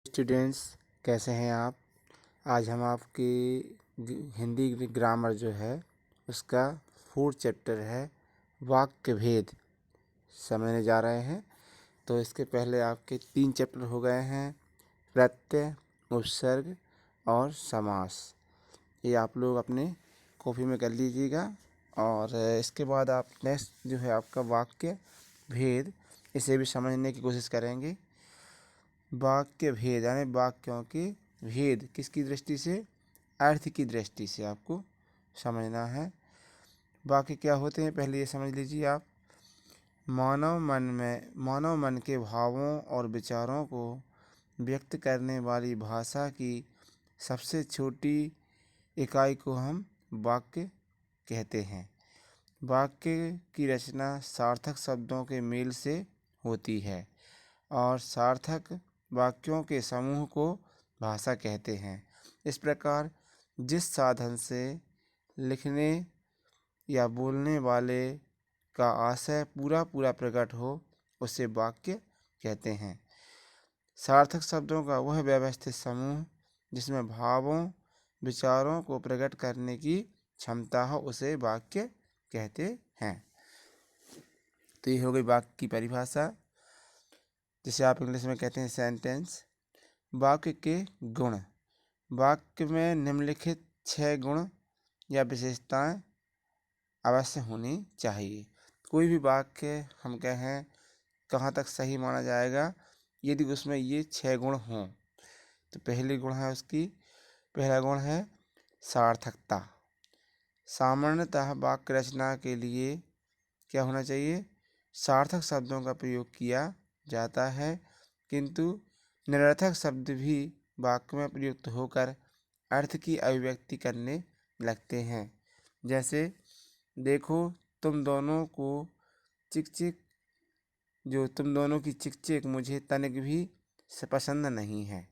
Students, कैसे हैं आप। आज हम आपकी हिंदी ग्रामर जो है उसका 4th चैप्टर है वाक्य भेद समझने जा रहे हैं। तो इसके पहले आपके 3 चैप्टर हो गए हैं, प्रत्यय, उपसर्ग और समास। ये आप लोग अपने कॉपी में कर लीजिएगा। और इसके बाद आप नेक्स्ट जो है आपका वाक्य भेद, इसे भी समझने की कोशिश करेंगे। वाक्य भेद यानी वाक्यों के भेद किसकी दृष्टि से, अर्थ की दृष्टि से आपको समझना है। वाक्य क्या होते हैं पहले ये समझ लीजिए आप। मानव मन के भावों और विचारों को व्यक्त करने वाली भाषा की सबसे छोटी इकाई को हम वाक्य कहते हैं। वाक्य की रचना सार्थक शब्दों के मेल से होती है और सार्थक वाक्यों के समूह को भाषा कहते हैं। इस प्रकार जिस साधन से लिखने या बोलने वाले का आशय पूरा प्रकट हो उसे वाक्य कहते हैं। सार्थक शब्दों का वह व्यवस्थित समूह जिसमें भावों विचारों को प्रकट करने की क्षमता हो उसे वाक्य कहते हैं। तो ये हो गई वाक्य की परिभाषा, जिसे आप इंग्लिश में कहते हैं सेंटेंस। वाक्य के गुण। वाक्य में निम्नलिखित 6 गुण या विशेषताएं अवश्य होनी चाहिए। कोई भी वाक्य हम कहें कहाँ तक सही माना जाएगा यदि उसमें ये 6 गुण हों। तो पहली गुण है उसकी, पहला गुण है सार्थकता। सामान्यतः वाक्य रचना के लिए क्या होना चाहिए, सार्थक शब्दों का प्रयोग किया जाता है, किंतु निरर्थक शब्द भी वाक्य में प्रयुक्त होकर अर्थ की अभिव्यक्ति करने लगते हैं। जैसे देखो तुम दोनों की चिकचिक मुझे तनिक भी पसंद नहीं है।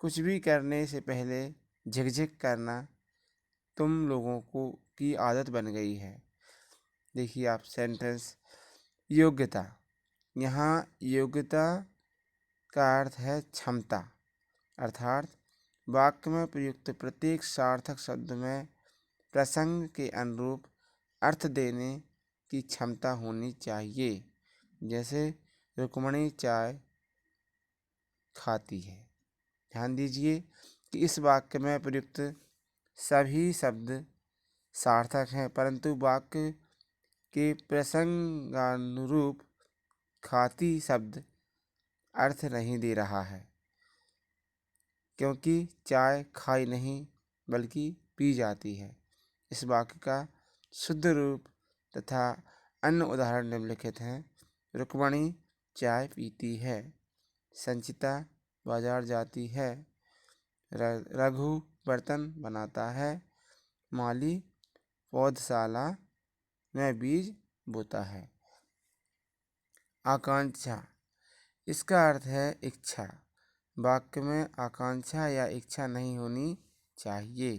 कुछ भी करने से पहले झिकझिक करना तुम लोगों को की आदत बन गई है। देखिए आप सेंटेंस। योग्यता। यहाँ योग्यता का अर्थ है क्षमता, अर्थात वाक्य में प्रयुक्त प्रत्येक सार्थक शब्द में प्रसंग के अनुरूप अर्थ देने की क्षमता होनी चाहिए। जैसे रुक्मणी चाय खाती है। ध्यान दीजिए कि इस वाक्य में प्रयुक्त सभी शब्द सार्थक हैं, परंतु वाक्य के प्रसंगानुरूप खाती शब्द अर्थ नहीं दे रहा है, क्योंकि चाय खाई नहीं बल्कि पी जाती है। इस वाक्य का शुद्ध रूप तथा अन्य उदाहरण निम्नलिखित हैं। रुक्मणी चाय पीती है, संचिता बाजार जाती है, रघु बर्तन बनाता है, माली पौधशाला में बीज बोता है। आकांक्षा। इसका अर्थ है इच्छा। वाक्य में आकांक्षा या इच्छा नहीं होनी चाहिए,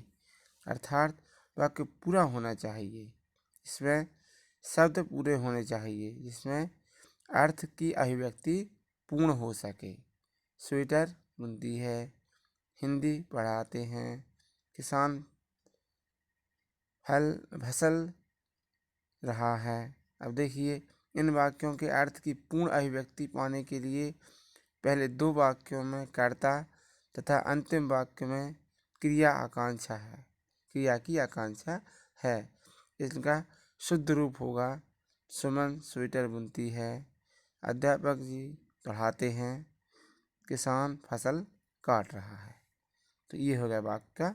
अर्थात वाक्य पूरा होना चाहिए। इसमें शब्द पूरे होने चाहिए जिसमें अर्थ की अभिव्यक्ति पूर्ण हो सके। स्वेटर बुनती है, हिंदी पढ़ाते हैं, किसान फसल रहा है। अब देखिए इन वाक्यों के अर्थ की पूर्ण अभिव्यक्ति पाने के लिए पहले 2 वाक्यों में कर्ता तथा अंतिम वाक्य में क्रिया की आकांक्षा है। इसका शुद्ध रूप होगा सुमन स्वेटर बुनती है, अध्यापक जी पढ़ाते हैं, किसान फसल काट रहा है। तो ये हो गया वाक्य का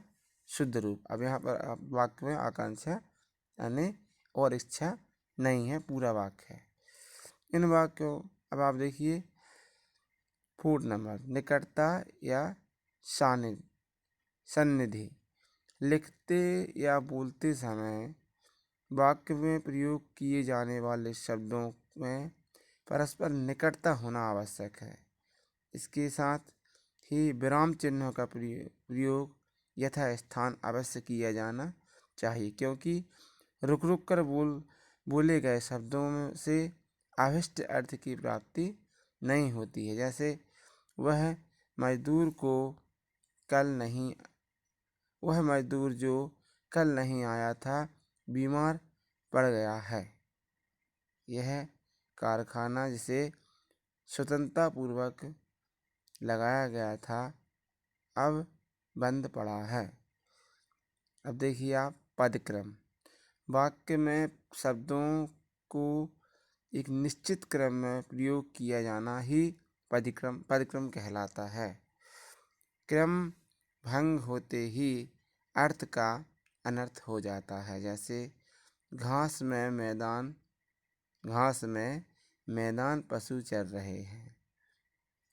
शुद्ध रूप। अब यहाँ पर वाक्य में आकांक्षा यानी और इच्छा नहीं है, पूरा वाक्य है। इन वाक्यों अब आप देखिए 4 नंबर निकटता या सन्निधि। लिखते या बोलते समय वाक्य में प्रयोग किए जाने वाले शब्दों में परस्पर निकटता होना आवश्यक है। इसके साथ ही विराम चिन्हों का प्रयोग यथास्थान अवश्य किया जाना चाहिए, क्योंकि रुक कर बोले गए शब्दों से अभिष्ट अर्थ की प्राप्ति नहीं होती है। जैसे वह मजदूर को कल नहीं वह मजदूर जो कल नहीं आया था बीमार पड़ गया है। यह कारखाना जिसे स्वतंत्रतापूर्वक लगाया गया था अब बंद पड़ा है। अब देखिए आप पदक्रम। वाक्य में शब्दों को एक निश्चित क्रम में प्रयोग किया जाना ही पदक्रम कहलाता है। क्रम भंग होते ही अर्थ का अनर्थ हो जाता है। जैसे घास में मैदान पशु चर रहे हैं।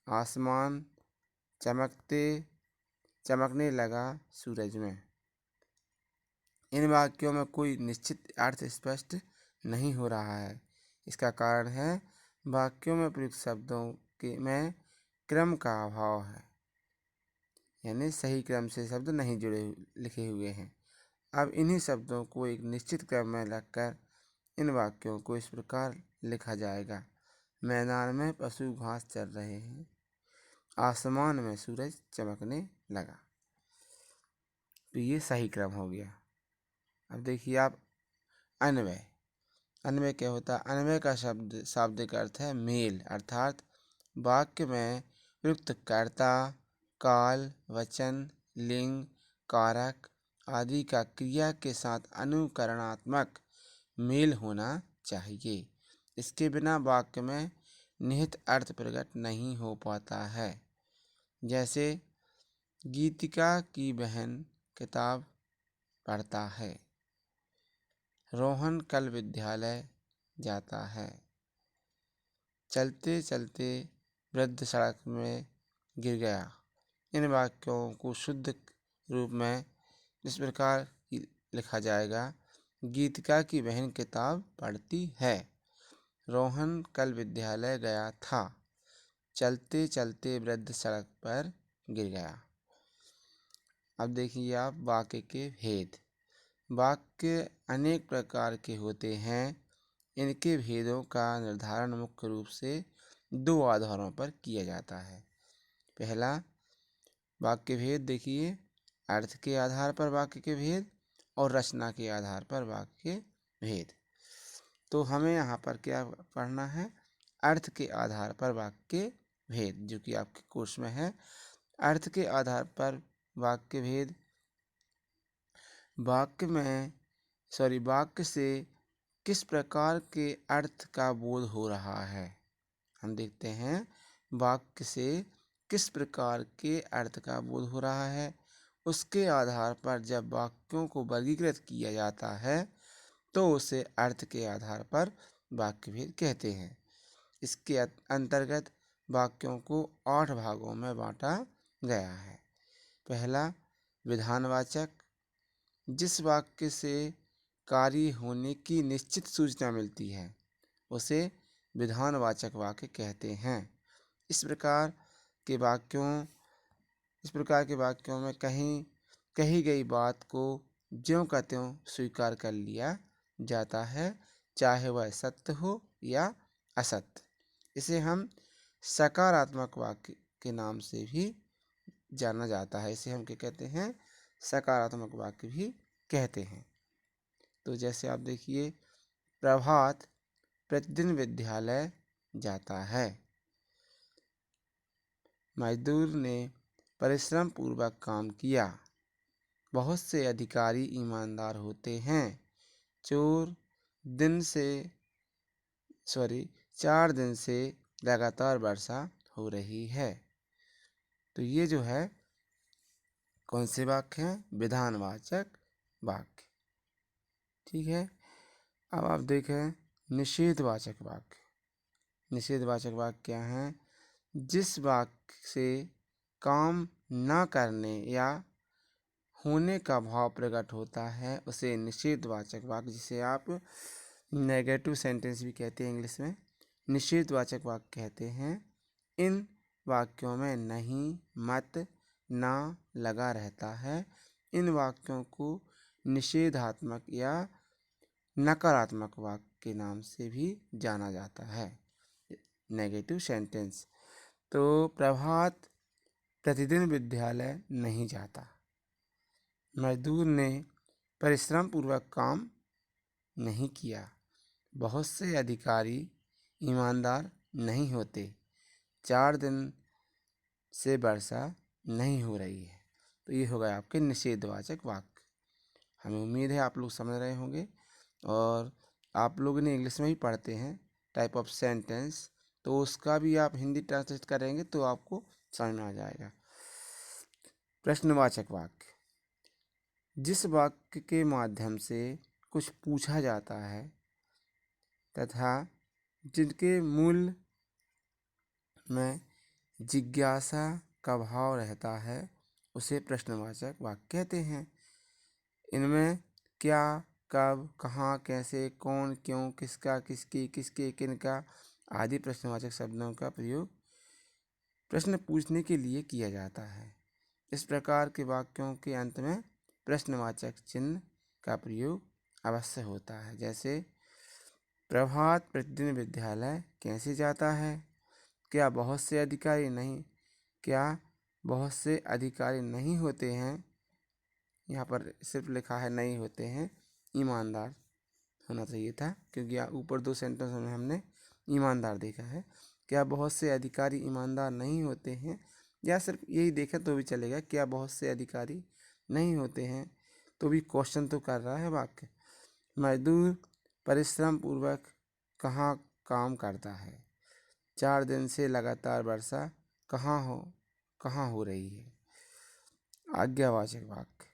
आसमान चमकने लगा सूरज में। इन वाक्यों में कोई निश्चित अर्थ स्पष्ट नहीं हो रहा है। इसका कारण है वाक्यों में प्रयुक्त शब्दों में क्रम का अभाव है, यानी सही क्रम से शब्द नहीं लिखे हुए हैं। अब इन्हीं शब्दों को एक निश्चित क्रम में रखकर इन वाक्यों को इस प्रकार लिखा जाएगा। मैदान में पशु घास चर रहे हैं, आसमान में सूरज चमकने लगा। तो ये सही क्रम हो गया। अब देखिए आप अन्वय। अन्वय क्या होता है? अन्वय का शाब्दिक अर्थ है मेल, अर्थात वाक्य में प्रयुक्त कर्ता, काल, वचन, लिंग, कारक आदि का क्रिया के साथ अनुकरणात्मक मेल होना चाहिए। इसके बिना वाक्य में निहित अर्थ प्रकट नहीं हो पाता है। जैसे गीतिका की बहन किताब पढ़ता है, रोहन कल विद्यालय जाता है, चलते चलते वृद्ध सड़क में गिर गया। इन वाक्यों को शुद्ध रूप में इस प्रकार लिखा जाएगा। गीतिका की बहन किताब पढ़ती है, रोहन कल विद्यालय गया था, चलते चलते वृद्ध सड़क पर गिर गया। अब देखिए आप वाक्य के भेद। वाक्य अनेक प्रकार के होते हैं। इनके भेदों का निर्धारण मुख्य रूप से दो आधारों पर किया जाता है। पहला वाक्य भेद देखिए, अर्थ के आधार पर वाक्य के भेद और रचना के आधार पर वाक्य भेद। तो हमें यहाँ पर क्या पढ़ना है? अर्थ के आधार पर वाक्य भेद, जो कि आपके कोर्स में है। अर्थ के आधार पर वाक्य भेद। वाक्य से किस प्रकार के अर्थ का बोध हो रहा है? हम देखते हैं वाक्य से किस प्रकार के अर्थ का बोध हो रहा है। उसके आधार पर जब वाक्यों को वर्गीकृत किया जाता है तो उसे अर्थ के आधार पर वाक्य भेद कहते हैं। इसके अंतर्गत वाक्यों को 8 भागों में बांटा गया है। पहला विधानवाचक। जिस वाक्य से कार्य होने की निश्चित सूचना मिलती है उसे विधानवाचक वाक्य कहते हैं। इस प्रकार के वाक्यों में कही गई बात को ज्यों का त्यों स्वीकार कर लिया जाता है, चाहे वह सत्य हो या असत्य। इसे हम सकारात्मक वाक्य के नाम से भी जाना जाता है। इसे हम क्या कहते हैं? सकारात्मक वाक्य भी कहते हैं। तो जैसे आप देखिए, प्रभात प्रतिदिन विद्यालय जाता है, मजदूर ने परिश्रम पूर्वक काम किया, बहुत से अधिकारी ईमानदार होते हैं, चोर 4 दिन से लगातार वर्षा हो रही है। तो ये जो है कौन से वाक्य हैं? विधानवाचक वाक्य। ठीक है। अब आप देखें निषेधवाचक वाक्य। निषेधवाचक वाक्य क्या हैं? जिस वाक्य से काम न करने या होने का भाव प्रकट होता है उसे निषेधवाचक वाक्य, जिसे आप नेगेटिव सेंटेंस भी कहते हैं इंग्लिश में, निषेधवाचक वाक्य कहते हैं। इन वाक्यों में नहीं, मत, ना लगा रहता है। इन वाक्यों को निषेधात्मक या नकारात्मक वाक्य के नाम से भी जाना जाता है, नेगेटिव सेंटेंस। तो प्रभात प्रतिदिन विद्यालय नहीं जाता। मजदूर ने परिश्रम पूर्वक काम नहीं किया। बहुत से अधिकारी ईमानदार नहीं होते। 4 दिन से वर्षा नहीं हो रही है। तो ये हो गए आपके निषेधवाचक वाक्य। हमें उम्मीद है आप लोग समझ रहे होंगे, और आप लोग ने इंग्लिश में ही पढ़ते हैं टाइप ऑफ सेंटेंस, तो उसका भी आप हिंदी ट्रांसलेट करेंगे तो आपको समझ में आ जाएगा। प्रश्नवाचक वाक्य, जिस वाक्य के माध्यम से कुछ पूछा जाता है तथा जिनके मूल में जिज्ञासा का भाव रहता है उसे प्रश्नवाचक वाक्य कहते हैं। इनमें क्या, कब, कहाँ, कैसे, कौन, क्यों, किसका, किसकी, किसके, किनका आदि प्रश्नवाचक शब्दों का प्रयोग प्रश्न पूछने के लिए किया जाता है। इस प्रकार के वाक्यों के अंत में प्रश्नवाचक चिन्ह का प्रयोग अवश्य होता है। जैसे प्रभात प्रतिदिन विद्यालय कैसे जाता है? क्या बहुत से अधिकारी नहीं होते हैं? यहाँ पर सिर्फ लिखा है नहीं होते हैं, ईमानदार होना चाहिए था, क्योंकि ऊपर 2 सेंटेंस में हमने ईमानदार देखा है। क्या बहुत से अधिकारी ईमानदार नहीं होते हैं, या सिर्फ यही देखें तो भी चलेगा, क्या बहुत से अधिकारी नहीं होते हैं, तो भी क्वेश्चन तो कर रहा है वाक्य। मजदूर परिश्रम पूर्वक कहाँ काम करता है? 4 दिन से लगातार वर्षा कहाँ हो रही है? आज्ञावाचक वाक्य,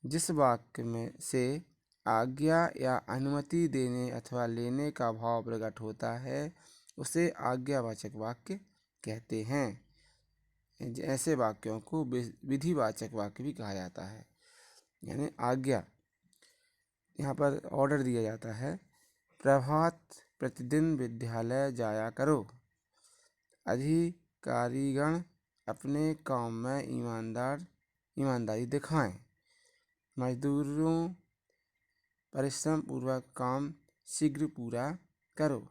जिस वाक्य में से आज्ञा या अनुमति देने अथवा लेने का भाव प्रकट होता है उसे आज्ञावाचक वाक्य कहते हैं। ऐसे वाक्यों को विधिवाचक वाक्य भी कहा जाता है। यानी आज्ञा, यहाँ पर ऑर्डर दिया जाता है, प्रभात प्रतिदिन विद्यालय जाया करो। अधिकारीगण अपने काम में ईमानदारी दिखाएं। मजदूरों परिश्रम पूर्वक काम शीघ्र पूरा करो।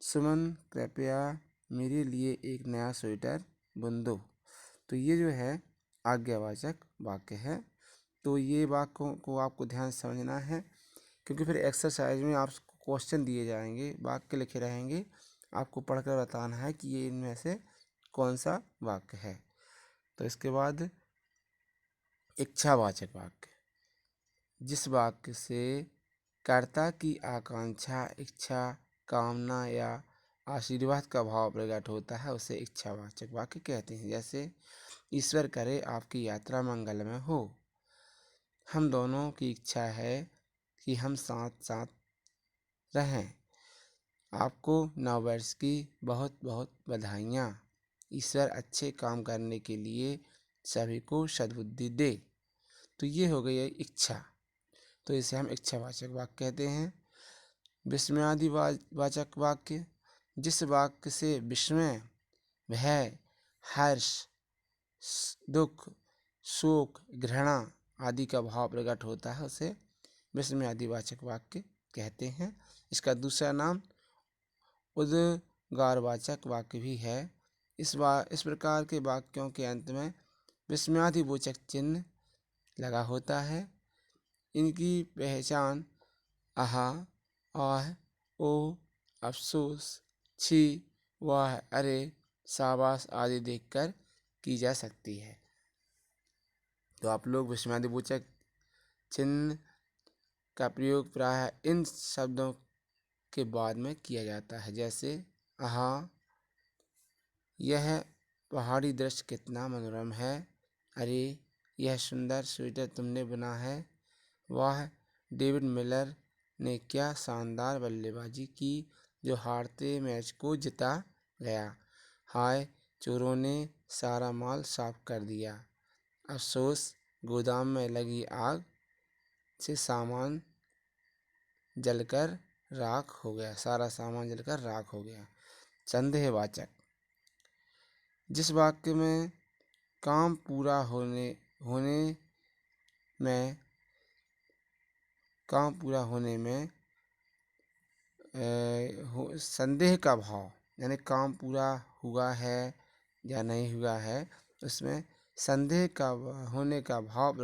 सुमन कृपया मेरे लिए एक नया स्वेटर बुन दो। तो ये जो है आज्ञावाचक वाक्य है। तो ये वाक्यों को आपको ध्यान से समझना है, क्योंकि फिर एक्सरसाइज में आपको क्वेश्चन दिए जाएंगे, वाक्य लिखे रहेंगे, आपको पढ़कर बताना है कि ये इनमें से कौन सा वाक्य है। तो इसके बाद इच्छावाचक वाक्य, जिस वाक्य से कर्ता की आकांक्षा, इच्छा, कामना या आशीर्वाद का भाव प्रकट होता है उसे इच्छावाचक वाक्य कहते हैं। जैसे ईश्वर करे आपकी यात्रा मंगलमय हो। हम दोनों की इच्छा है कि हम साथ साथ रहें। आपको नववर्ष की बहुत बहुत बधाइयाँ। ईश्वर अच्छे काम करने के लिए सभी को सद्बुद्धि दे। तो ये हो गई है इच्छा, तो इसे हम इच्छावाचक वाक्य कहते हैं। विस्मयादि वाचक वाक्य, जिस वाक्य से विस्मय, भय, हर्ष, दुख, शोक, घृणा आदि का भाव प्रकट होता है उसे विस्मयादि वाचक वाक्य कहते हैं। इसका दूसरा नाम उद्गारवाचक वाक्य भी है। इस प्रकार के वाक्यों के अंत में विस्मयादिवाचक चिन्ह लगा होता है। इनकी पहचान आहा, आह, ओ, अफसोस, छी, वाह, अरे, शाबाश आदि देखकर की जा सकती है। तो आप लोग विस्मयादिवाचक चिन्ह का प्रयोग प्रायः इन शब्दों के बाद में किया जाता है। जैसे आहा, यह पहाड़ी दृश्य कितना मनोरम है। अरे, यह सुंदर स्वेटर तुमने बुना है। वाह, डेविड मिलर ने क्या शानदार बल्लेबाजी की जो हारते मैच को जिता गया। हाय, चोरों ने सारा माल साफ कर दिया। अफसोस, गोदाम में लगी आग से सामान जलकर राख हो गया, सारा सामान जलकर राख हो गया। संदेहवाचक, जिस वाक्य में काम पूरा होने में संदेह का भाव, यानी काम पूरा हुआ है या नहीं हुआ है, उसमें संदेह का होने का भाव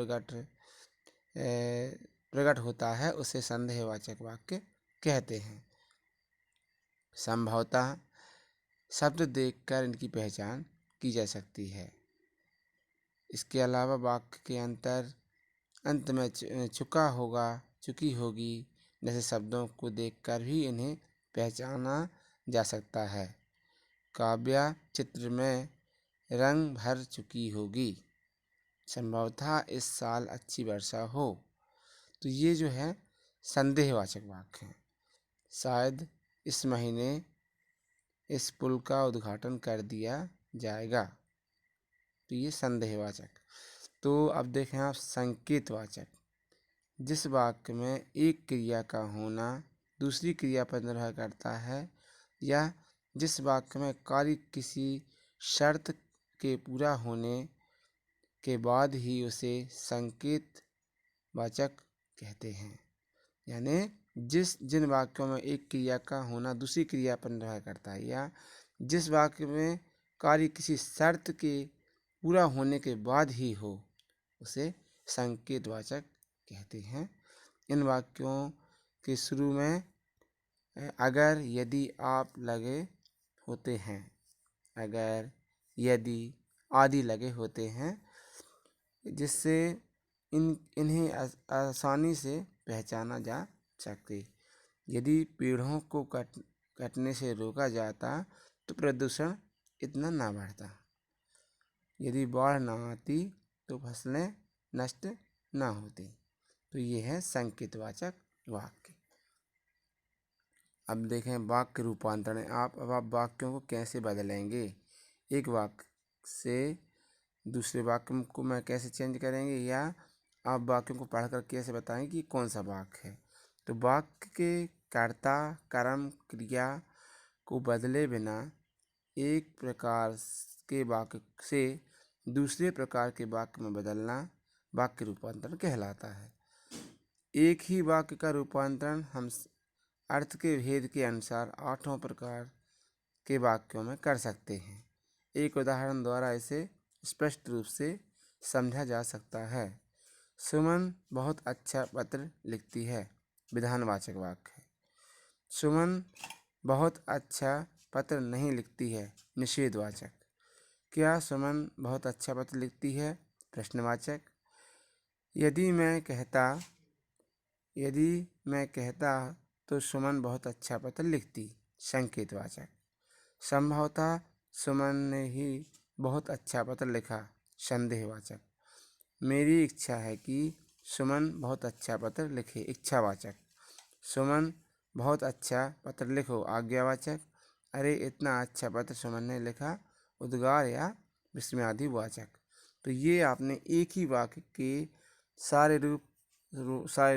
प्रकट होता है, उसे संदेहवाचक वाक्य कहते हैं। संभवतः शब्द देखकर इनकी पहचान की जा सकती है। इसके अलावा वाक्य के अंत में चुका होगा, चुकी होगी जैसे शब्दों को देखकर भी इन्हें पहचाना जा सकता है। काव्या चित्र में रंग भर चुकी होगी, संभवतः इस साल अच्छी वर्षा हो। तो ये जो है संदेहवाचक वाक्य हैं। शायद इस महीने इस पुल का उद्घाटन कर दिया जाएगा। तो ये संदेहवाचक। तो अब देखें आप संकेतवाचक। जिस वाक्य में एक क्रिया का होना दूसरी क्रिया पर निर्भर करता है, या जिस वाक्य में कार्य किसी शर्त के पूरा होने के बाद ही उसे संकेतवाचक कहते हैं। यानी जिन वाक्यों में एक क्रिया का होना दूसरी क्रिया पर निर्भर करता है, या जिस वाक्य में कार्य किसी शर्त के पूरा होने के बाद ही हो, उसे संकेतवाचक कहते हैं। इन वाक्यों के शुरू में अगर, यदि, आप लगे होते हैं। अगर, यदि आदि लगे होते हैं, जिससे इन्हें आसानी से पहचाना जा सकते। यदि पेड़ों को कटने से रोका जाता तो प्रदूषण इतना ना बढ़ता। यदि बाढ़ ना आती तो फसलें नष्ट ना होती। तो ये है संकेतवाचक वाक्य। अब देखें वाक्य रूपांतरण। अब आप वाक्यों को कैसे बदलेंगे। एक वाक्य से दूसरे वाक्य को मैं कैसे चेंज करेंगे, या आप वाक्यों को पढ़कर कैसे बताएंगे कि कौन सा वाक्य है। तो वाक्य के कर्ता, कर्म, क्रिया को बदले बिना एक प्रकार के वाक्य से दूसरे प्रकार के वाक्य में बदलना वाक्य रूपांतरण कहलाता है। एक ही वाक्य का रूपांतरण हम अर्थ के भेद के अनुसार 8 प्रकार के वाक्यों में कर सकते हैं। एक उदाहरण द्वारा इसे स्पष्ट रूप से समझा जा सकता है। सुमन बहुत अच्छा पत्र लिखती है, विधानवाचक वाक्य है। सुमन बहुत अच्छा पत्र नहीं लिखती है, निषेधवाचक। क्या सुमन बहुत अच्छा पत्र लिखती है, प्रश्नवाचक। यदि मैं कहता तो सुमन बहुत अच्छा पत्र लिखती, संकेतवाचक। संभवतः सुमन ने ही बहुत अच्छा पत्र लिखा, संदेहवाचक। मेरी इच्छा है कि सुमन बहुत अच्छा पत्र लिखे, इच्छावाचक। सुमन बहुत अच्छा पत्र लिखो, आज्ञावाचक। अरे इतना अच्छा पत्र सुमन ने लिखा, उद्गार या विस्मयादिवाचक। तो ये आपने एक ही वाक्य के सारे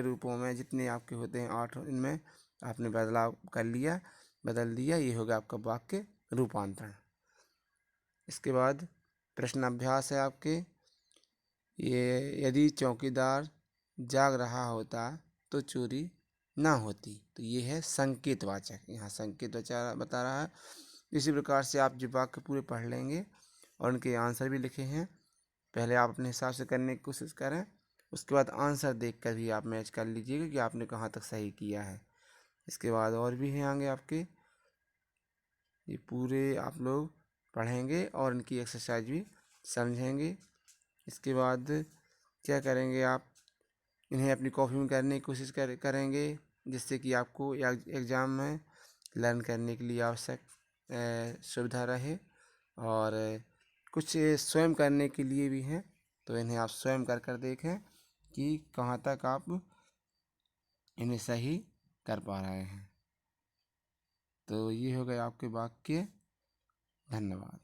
रूपों में जितने आपके होते हैं 8, इनमें आपने बदल दिया। ये होगा आपका वाक्य रूपांतरण। इसके बाद प्रश्न अभ्यास है आपके। ये यदि चौकीदार जाग रहा होता तो चोरी ना होती। तो ये है संकेतवाचक। यहाँ संकेतवाचक बता रहा है। इसी प्रकार से आप जो वाक्य पूरे पढ़ लेंगे और उनके आंसर भी लिखे हैं, पहले आप अपने हिसाब से करने की कोशिश करें। उसके बाद आंसर देखकर भी आप मैच कर लीजिएगा कि आपने कहाँ तक सही किया है। इसके बाद और भी हैं आगे आपके, ये पूरे आप लोग पढ़ेंगे और इनकी एक्सरसाइज भी समझेंगे। इसके बाद क्या करेंगे, आप इन्हें अपनी कॉपी में करने की कोशिश करेंगे, जिससे कि आपको एग्ज़ाम में लर्न करने के लिए आवश्यक सुविधा रहे। और कुछ स्वयं करने के लिए भी हैं, तो इन्हें आप स्वयं कर देखें कि कहाँ तक आप इन्हें सही कर पा रहे हैं। तो ये हो गए आपके वाक्य। धन्यवाद।